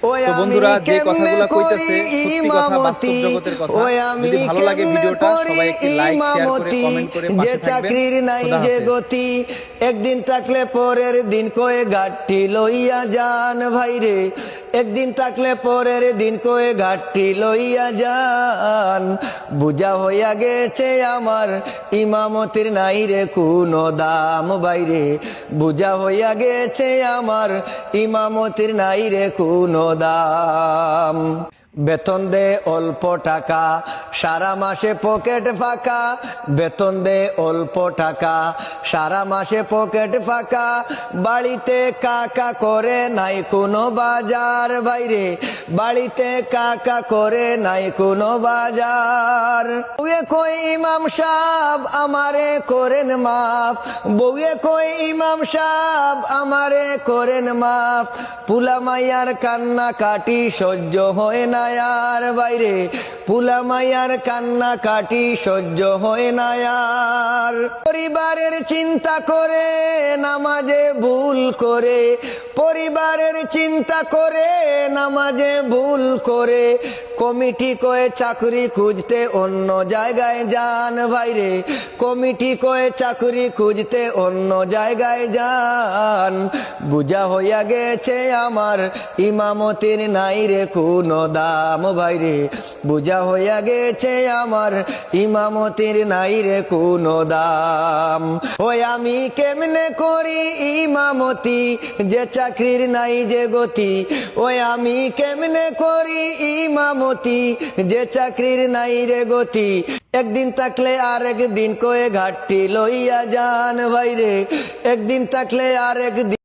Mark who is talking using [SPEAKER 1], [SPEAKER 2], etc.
[SPEAKER 1] তো বন্ধুরা, যে কথাগুলো কইতেছে সত্যি কথা, বাস্তব জগতের কথা। যদি ভালো লাগে ভিডিওটা, সবাই একটি লাইক, শেয়ার করে, কমেন্ট করে
[SPEAKER 2] যে
[SPEAKER 1] পাশে থাকবেন।
[SPEAKER 2] চাকরির নাই
[SPEAKER 1] খোদা
[SPEAKER 2] যে
[SPEAKER 1] হাফেজ।
[SPEAKER 2] গতি, একদিন থাকলে পরের দিন কয়ে ঘাটতি লইয়া যান ভাইরে। একদিন থাকলে পরের দিন কয়ে ঘাটতি লইয়া যান। বুঝা হইয়া গেছে আমার ইমামতির নাই রে কোনো দাম বাইরে। বুঝা হইয়া গেছে আমার ইমামতির নাই রে কোনো দাম। বেতন দে অল্প টাকা, সারা মাসে পকেট ফাঁকা। বেতন দে অল্প টাকা, সারা মাসে পকেট ফাঁকা। বাড়িতে কাকা করে নাই কোনো বাজার বাইরে। বাড়িতে কাকা করে নাই কোনো বাজার। বউয়ে কই ইমাম সাহেব আমারে করেন মাফ। বউয়ে কই ইমাম সাহেব আমারে করেন মাফ। পুলা মাইয়ার কান্না কাটি সহ্য হয় না আর বাইরে। পুলা মাইয়ার কান্না কাটি সহ্য হয় না আর। পরিবারের চিন্তা করে নামাজে ভুল করে। পরিবারের চিন্তা করে নামাজে ভুল করে। কমিটি কয়ে চাকরি খুঁজতে অন্য জায়গায় যান ভাইরে। কমিটি কয়ে চাকরি খুঁজতে অন্য জায়গায় যান। বুঝা হইয়া গেছে আমার ইমামতির নাই রে কোনো দাম ভাইরে। বুঝা হইয়া গেছে আমার ইমামতির নাই রে কোনো দাম। ওই আমি কেমনে করি ইমামতি, যে চাকরির নাই যে গতি। ওই আমি কেমনে করি ইমামতি, যে চাকরির নাই রে গতি। একদিন থাকলে আর একদিন কয়ে ঘাটতি লইয়া যান ভাইরে। একদিন থাকলে আর একদিন